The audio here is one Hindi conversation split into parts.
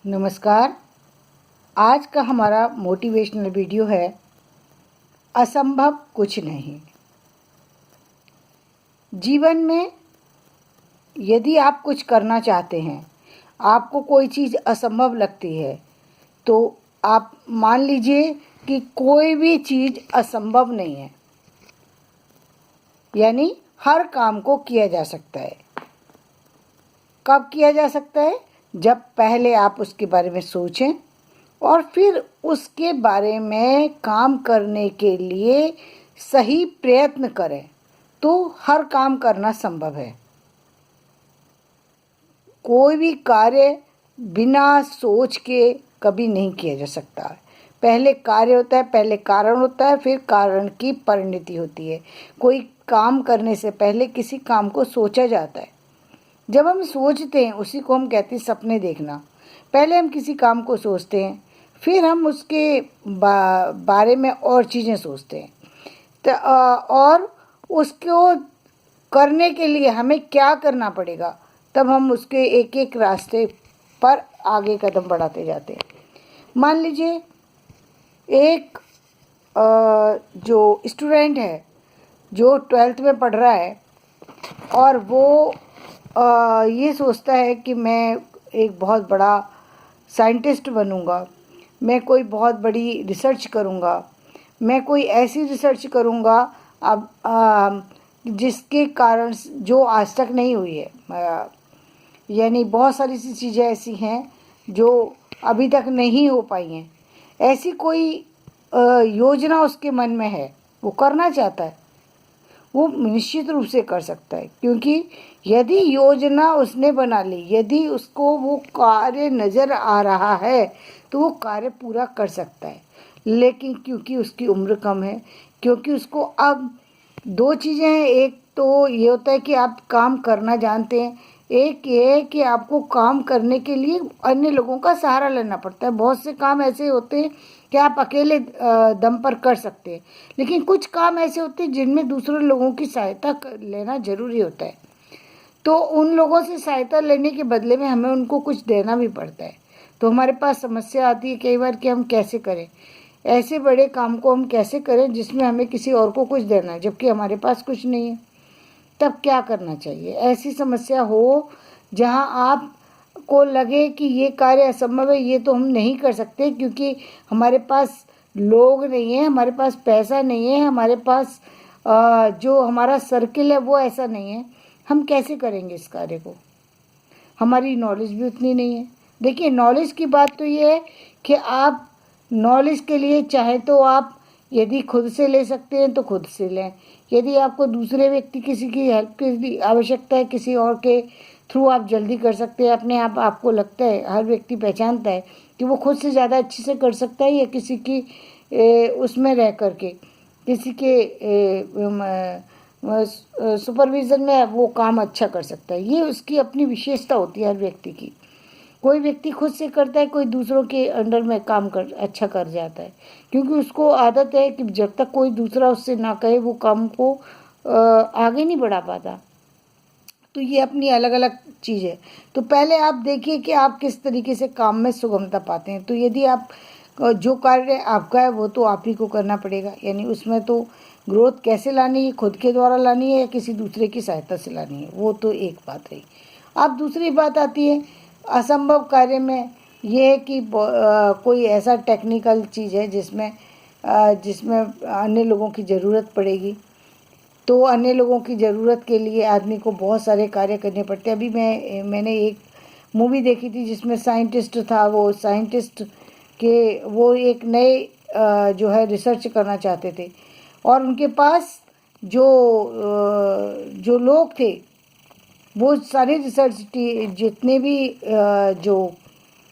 नमस्कार। आज का हमारा मोटिवेशनल वीडियो है असंभव कुछ नहीं। जीवन में यदि आप कुछ करना चाहते हैं, आपको कोई चीज़ असंभव लगती है, तो आप मान लीजिए कि कोई भी चीज़ असंभव नहीं है। यानी हर काम को किया जा सकता है। कब किया जा सकता है? जब पहले आप उसके बारे में सोचें और फिर उसके बारे में काम करने के लिए सही प्रयत्न करें, तो हर काम करना संभव है। कोई भी कार्य बिना सोच के कभी नहीं किया जा सकता। पहले कार्य होता है, पहले कारण होता है, फिर कारण की परिणति होती है। कोई काम करने से पहले किसी काम को सोचा जाता है। जब हम सोचते हैं उसी को हम कहते हैं सपने देखना। पहले हम किसी काम को सोचते हैं, फिर हम उसके बारे में और चीज़ें सोचते हैं। और उसको करने के लिए हमें क्या करना पड़ेगा, तब हम उसके एक एक रास्ते पर आगे कदम बढ़ाते जाते हैं। मान लीजिए एक जो स्टूडेंट है जो 12th में पढ़ रहा है और वो ये सोचता है कि मैं एक बहुत बड़ा साइंटिस्ट बनूंगा, मैं कोई बहुत बड़ी रिसर्च करूंगा, मैं कोई ऐसी रिसर्च करूंगा अब जिसके कारण जो आज तक नहीं हुई है। यानी बहुत सारी सी चीज़ें ऐसी हैं जो अभी तक नहीं हो पाई हैं। ऐसी कोई योजना उसके मन में है, वो करना चाहता है, वो निश्चित रूप से कर सकता है। क्योंकि यदि योजना उसने बना ली, यदि उसको वो कार्य नज़र आ रहा है, तो वो कार्य पूरा कर सकता है। लेकिन क्योंकि उसकी उम्र कम है, क्योंकि उसको अब दो चीज़ें हैं। एक तो ये होता है कि आप काम करना जानते हैं, एक ये है कि आपको काम करने के लिए अन्य लोगों का सहारा लेना पड़ता है। बहुत से काम ऐसे होते हैं कि आप अकेले दम पर कर सकते हैं, लेकिन कुछ काम ऐसे होते हैं जिनमें दूसरे लोगों की सहायता लेना ज़रूरी होता है। तो उन लोगों से सहायता लेने के बदले में हमें उनको कुछ देना भी पड़ता है। तो हमारे पास समस्या आती है कई बार कि हम कैसे करें ऐसे बड़े काम को, हम कैसे करें जिसमें हमें किसी और को कुछ देना है जबकि हमारे पास कुछ नहीं है। तब क्या करना चाहिए? ऐसी समस्या हो जहां आप को लगे कि ये कार्य असंभव है, ये तो हम नहीं कर सकते क्योंकि हमारे पास लोग नहीं है, हमारे पास पैसा नहीं है, हमारे पास जो हमारा सर्किल है वो ऐसा नहीं है, हम कैसे करेंगे इस कार्य को? हमारी नॉलेज भी उतनी नहीं है। देखिए, नॉलेज की बात तो ये है कि आप नॉलेज के लिए चाहे तो आप यदि खुद से ले सकते हैं तो खुद से लें। यदि आपको दूसरे व्यक्ति किसी की हेल्प की आवश्यकता है, किसी और के थ्रू आप जल्दी कर सकते हैं। अपने आप आपको लगता है, हर व्यक्ति पहचानता है कि वो खुद से ज़्यादा अच्छे से कर सकता है या किसी की उसमें रह कर के, किसी के सुपरविज़न में वो काम अच्छा कर सकता है। ये उसकी अपनी विशेषता होती है हर व्यक्ति की। कोई व्यक्ति खुद से करता है, कोई दूसरों के अंडर में काम कर अच्छा कर जाता है, क्योंकि उसको आदत है कि जब तक कोई दूसरा उससे ना कहे वो काम को आगे नहीं बढ़ा पाता। तो ये अपनी अलग अलग चीज़ है। तो पहले आप देखिए कि आप किस तरीके से काम में सुगमता पाते हैं। तो यदि आप जो कार्य आपका है वो तो आप ही को करना पड़ेगा। यानी उसमें तो ग्रोथ कैसे लानी है, खुद के द्वारा लानी है या किसी दूसरे की सहायता से लानी है, वो तो एक बात रही। अब दूसरी बात आती है असंभव कार्य में, ये है कि कोई ऐसा टेक्निकल चीज़ है जिसमें अन्य लोगों की ज़रूरत पड़ेगी। तो अन्य लोगों की ज़रूरत के लिए आदमी को बहुत सारे कार्य करने पड़ते हैं। अभी मैंने एक मूवी देखी थी जिसमें साइंटिस्ट था। वो साइंटिस्ट के वो एक नए जो है रिसर्च करना चाहते थे और उनके पास जो लोग थे वो सारे रिसर्च जितने भी जो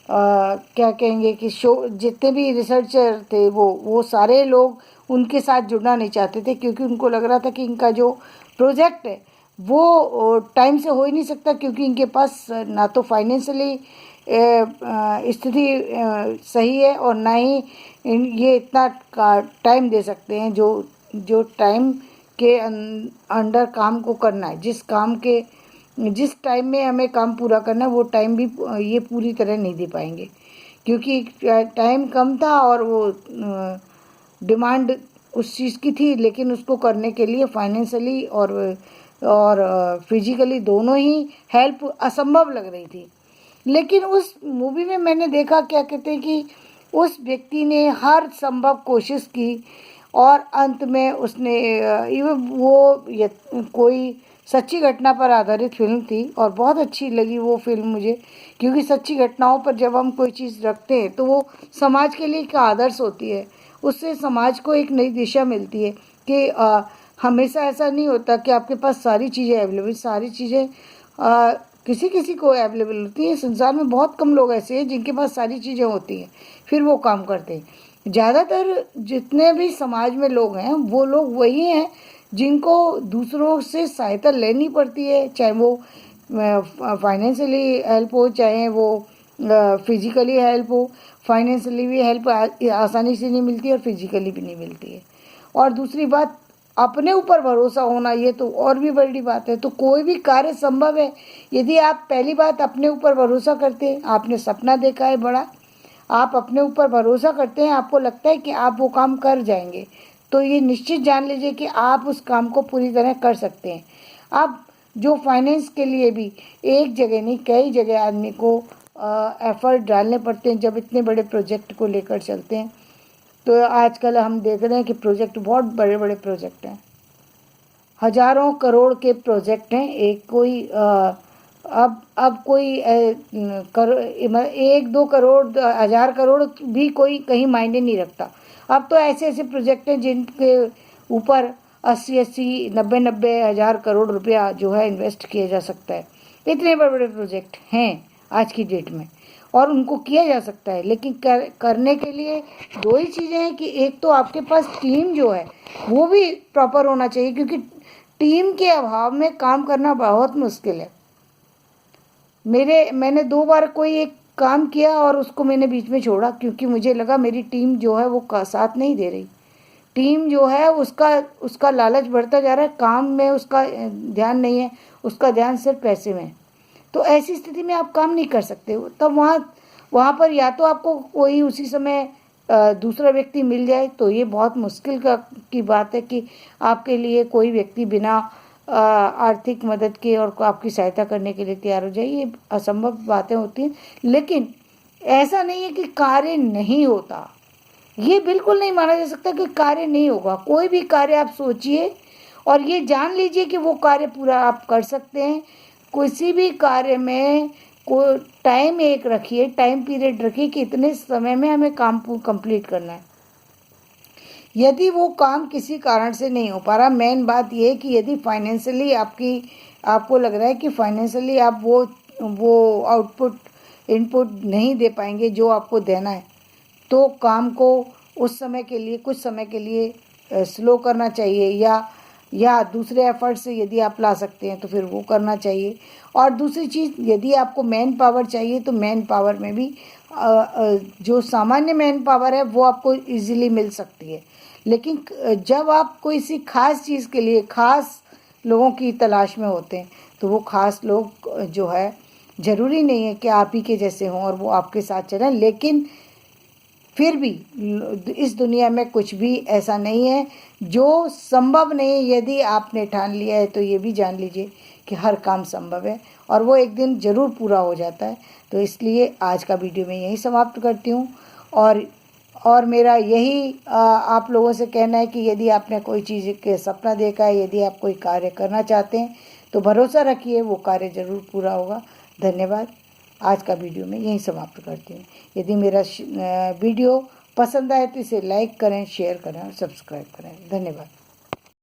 क्या कहेंगे कि जितने भी रिसर्चर थे वो सारे लोग उनके साथ जुड़ना नहीं चाहते थे, क्योंकि उनको लग रहा था कि इनका जो प्रोजेक्ट है वो टाइम से हो ही नहीं सकता, क्योंकि इनके पास ना तो फाइनेंशियली स्थिति सही है और ना ही ये इतना टाइम दे सकते हैं जो टाइम के अंडर काम को करना है। जिस काम के जिस टाइम में हमें काम पूरा करना है वो टाइम भी ये पूरी तरह नहीं दे पाएंगे, क्योंकि टाइम कम था और वो डिमांड उस चीज़ की थी, लेकिन उसको करने के लिए फाइनेंशियली और फिजिकली दोनों ही हेल्प असंभव लग रही थी। लेकिन उस मूवी में मैंने देखा, क्या कहते हैं कि उस व्यक्ति ने हर संभव कोशिश की और अंत में उसने कोई सच्ची घटना पर आधारित फिल्म थी और बहुत अच्छी लगी वो फिल्म मुझे, क्योंकि सच्ची घटनाओं पर जब हम कोई चीज़ रखते हैं तो वो समाज के लिए एक आदर्श होती है। उससे समाज को एक नई दिशा मिलती है कि हमेशा ऐसा नहीं होता कि आपके पास सारी चीज़ें अवेलेबल, सारी चीज़ें किसी किसी को अवेलेबल होती हैं। संसार में बहुत कम लोग ऐसे हैं जिनके पास सारी चीज़ें होती हैं फिर वो काम करते हैं। ज़्यादातर जितने भी समाज में लोग हैं वो लोग वही हैं जिनको दूसरों से सहायता लेनी पड़ती है, चाहे वो फाइनेंशियली हेल्प हो, चाहे वो फिजिकली हेल्प हो। फाइनेंशियली भी हेल्प आसानी से नहीं मिलती और फिजिकली भी नहीं मिलती है। और दूसरी बात, अपने ऊपर भरोसा होना, ये तो और भी बड़ी बात है। तो कोई भी कार्य संभव है यदि आप पहली बात अपने ऊपर भरोसा करते हैं। आपने सपना देखा है बड़ा, आप अपने ऊपर भरोसा करते हैं, आपको लगता है कि आप वो काम कर जाएंगे, तो ये निश्चित जान लीजिए कि आप उस काम को पूरी तरह कर सकते हैं। आप जो फाइनेंस के लिए भी एक जगह नहीं कई जगह आदमी को एफर्ट डालने पड़ते हैं जब इतने बड़े प्रोजेक्ट को लेकर चलते हैं। तो आजकल हम देख रहे हैं कि प्रोजेक्ट बहुत बड़े बड़े प्रोजेक्ट हैं, हजारों करोड़ के प्रोजेक्ट हैं। एक कोई अब कोई 1-2 करोड़ 1000 करोड़ भी कोई कहीं मायने नहीं रखता। अब तो ऐसे ऐसे प्रोजेक्ट हैं जिनके ऊपर 80-80 90-90 हज़ार करोड़ रुपया जो है इन्वेस्ट किया जा सकता है। इतने बड़े बड़े प्रोजेक्ट हैं आज की डेट में और उनको किया जा सकता है। लेकिन करने के लिए दो ही चीज़ें हैं कि एक तो आपके पास टीम जो है वो भी प्रॉपर होना चाहिए, क्योंकि टीम के अभाव में काम करना बहुत मुश्किल है। मैंने 2 बार कोई एक काम किया और उसको मैंने बीच में छोड़ा, क्योंकि मुझे लगा मेरी टीम जो है वो का साथ नहीं दे रही। टीम जो है उसका लालच बढ़ता जा रहा है, काम में उसका ध्यान नहीं है, उसका ध्यान सिर्फ पैसे में है। तो ऐसी स्थिति में आप काम नहीं कर सकते। तब वहाँ पर या तो आपको कोई उसी समय दूसरा व्यक्ति मिल जाए, तो ये बहुत मुश्किल की बात है कि आपके लिए कोई व्यक्ति बिना आर्थिक मदद के और आपकी सहायता करने के लिए तैयार हो जाए। ये असंभव बातें होती हैं। लेकिन ऐसा नहीं है कि कार्य नहीं होता, ये बिल्कुल नहीं माना जा सकता कि कार्य नहीं होगा। कोई भी कार्य आप सोचिए और ये जान लीजिए कि वो कार्य पूरा आप कर सकते हैं। किसी भी कार्य में को टाइम एक रखिए, टाइम पीरियड रखिए कि इतने समय में हमें काम कंप्लीट करना है। यदि वो काम किसी कारण से नहीं हो पा रहा, मेन बात ये है कि यदि फाइनेंशियली आपको लग रहा है कि फाइनेंशियली आप वो आउटपुट इनपुट नहीं दे पाएंगे जो आपको देना है, तो काम को उस समय के लिए कुछ समय के लिए स्लो करना चाहिए, या दूसरे एफर्ट से यदि आप ला सकते हैं तो फिर वो करना चाहिए। और दूसरी चीज़, यदि आपको मैन पावर चाहिए तो मैन पावर में भी जो सामान्य मैन पावर है वो आपको इजीली मिल सकती है। लेकिन जब आप कोई सी खास चीज़ के लिए खास लोगों की तलाश में होते हैं, तो वो खास लोग जो है ज़रूरी नहीं है कि आप ही के जैसे हों और वो आपके साथ चलें। लेकिन फिर भी इस दुनिया में कुछ भी ऐसा नहीं है जो संभव नहीं है। यदि आपने ठान लिया है तो ये भी जान लीजिए कि हर काम संभव है और वो एक दिन ज़रूर पूरा हो जाता है। तो इसलिए आज का वीडियो मैं यहीं समाप्त करती हूँ। और मेरा यही आप लोगों से कहना है कि यदि आपने कोई चीज़ के सपना देखा है, यदि आप कोई कार्य करना चाहते हैं तो भरोसा रखिए वो कार्य ज़रूर पूरा होगा। धन्यवाद। आज का वीडियो मैं यहीं समाप्त करती हूँ। यदि मेरा वीडियो पसंद आए तो इसे लाइक करें, शेयर करें और सब्सक्राइब करें। धन्यवाद।